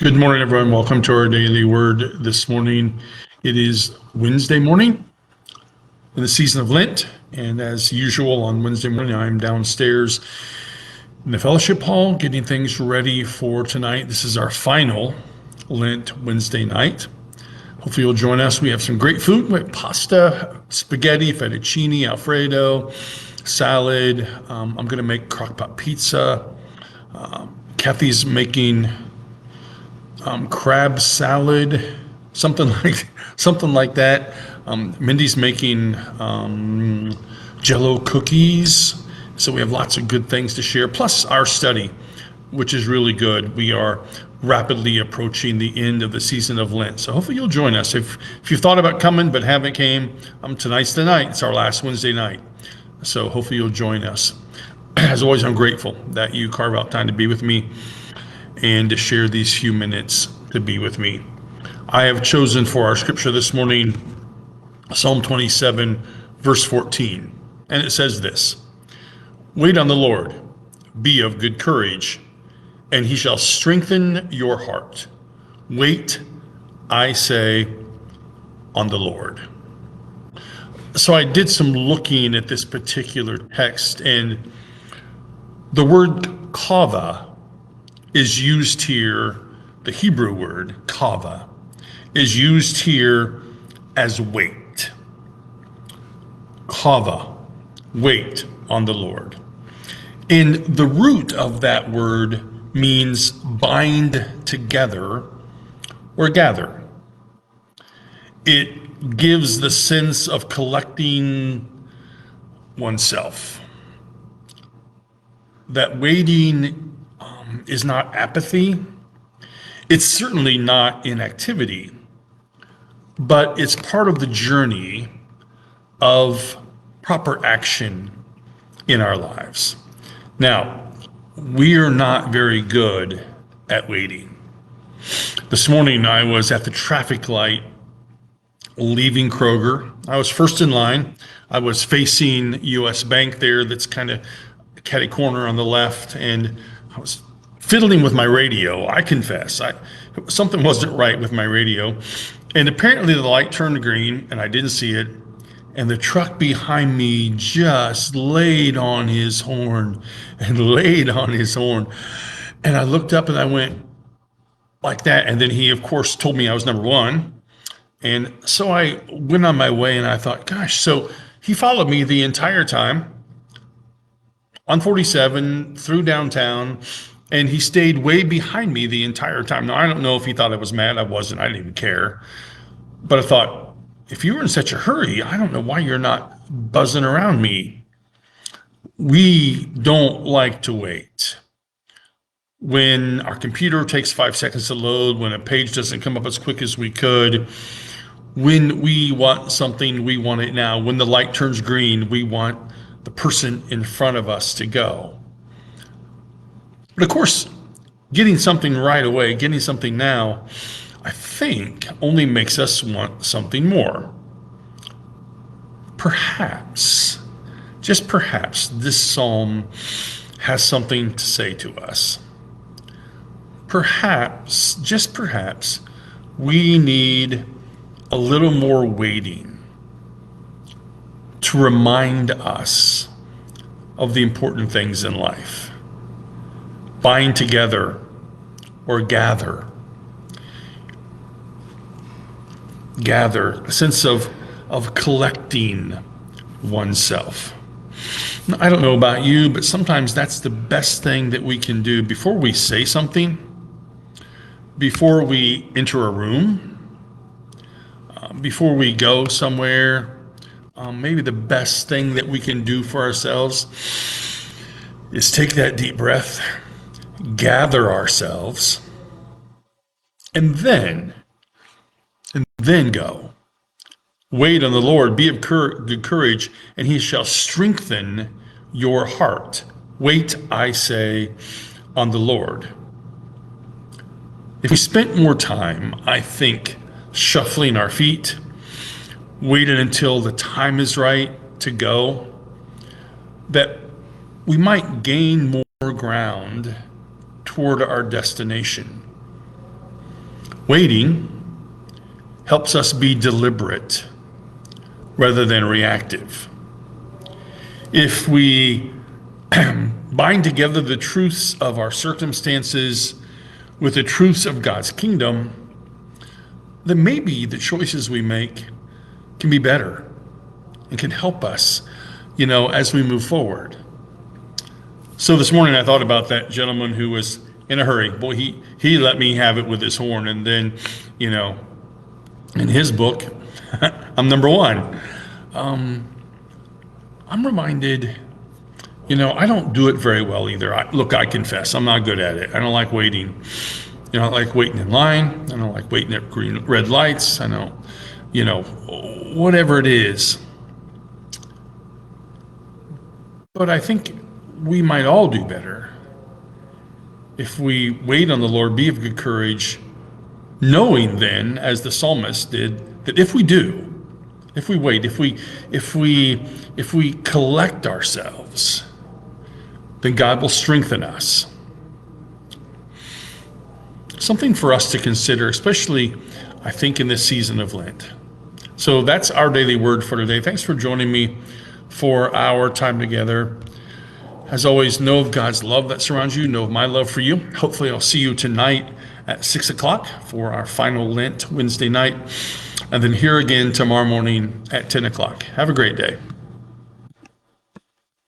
Good morning, everyone. Welcome to our daily word this morning. It is Wednesday morning in the season of Lent. And as usual, on Wednesday morning, I'm downstairs in the fellowship hall getting things ready for tonight. This is our final Lent Wednesday night. Hopefully, you'll join us. We have some great food. We have pasta, spaghetti, fettuccine, Alfredo, salad. I'm going to make crock-pot pizza. Kathy's making crab salad, something like that. Mindy's making Jello cookies. So we have lots of good things to share. Plus our study, which is really good. We are rapidly approaching the end of the season of Lent. So hopefully you'll join us. If you've thought about coming but haven't came, tonight's the night. It's our last Wednesday night. So hopefully you'll join us. As always, I'm grateful that you carve out time to be with me and to share these few minutes to be with me. I have chosen for our scripture this morning, Psalm 27, verse 14. And it says this: "Wait on the Lord, be of good courage, and he shall strengthen your heart. Wait, I say, on the Lord." So I did some looking at this particular text, and the word kava is used here. The Hebrew word kava is used here as wait. Kava, wait on the Lord. And the root of that word means bind together or gather. It gives the sense of collecting oneself. That waiting is not apathy. It's certainly not inactivity, but it's part of the journey of proper action in our lives. Now, we are not very good at waiting. This morning, I was at the traffic light leaving Kroger. I was first in line. I was facing US Bank there, that's kind of catty corner on the left, and I was fiddling with my radio. I confess, something wasn't right with my radio, and apparently the light turned green and I didn't see it, and the truck behind me just laid on his horn and laid on his horn, and I looked up and I went like that, and then he of course told me I was number one, and so I went on my way, and I thought, gosh, so he followed me the entire time on 47 through downtown, and he stayed way behind me the entire time. Now, I don't know if he thought I was mad. I wasn't. I didn't even care. But I thought, if you were in such a hurry, I don't know why you're not buzzing around me. We don't like to wait. When our computer takes 5 seconds to load, when a page doesn't come up as quick as we could, when we want something, we want it now. When the light turns green, we want the person in front of us to go. But of course, getting something right away, getting something now, I think only makes us want something more. Perhaps, just perhaps, this psalm has something to say to us. Perhaps, just perhaps, we need a little more waiting to remind us of the important things in life. Bind together or gather. Gather, a sense of collecting oneself. I don't know about you, but sometimes that's the best thing that we can do before we say something, before we enter a room, before we go somewhere. Maybe the best thing that we can do for ourselves is take that deep breath, gather ourselves, and then go. Wait on the Lord, be of good courage, and he shall strengthen your heart. Wait, I say, on the Lord. If we spent more time, I think, shuffling our feet, waiting until the time is right to go, that we might gain more ground toward our destination. Waiting helps us be deliberate rather than reactive. If we bind together the truths of our circumstances with the truths of God's kingdom, then maybe the choices we make can be better and can help us, as we move forward. So this morning I thought about that gentleman who was in a hurry. Boy, he let me have it with his horn. And then, in his book, I'm number one. I'm reminded, I don't do it very well either. I confess, I'm not good at it. I don't like waiting. I don't like waiting in line. I don't like waiting at red lights. I don't, whatever it is. But I think we might all do better if we wait on the Lord, be of good courage, knowing then, as the psalmist did, that if we wait, if we collect ourselves, then God will strengthen us. Something for us to consider, especially, I think, in this season of Lent. So that's our daily word for today. Thanks for joining me for our time together. As always, know of God's love that surrounds you. Know of my love for you. Hopefully, I'll see you tonight at 6 o'clock for our final Lent Wednesday night. And then here again tomorrow morning at 10 o'clock. Have a great day.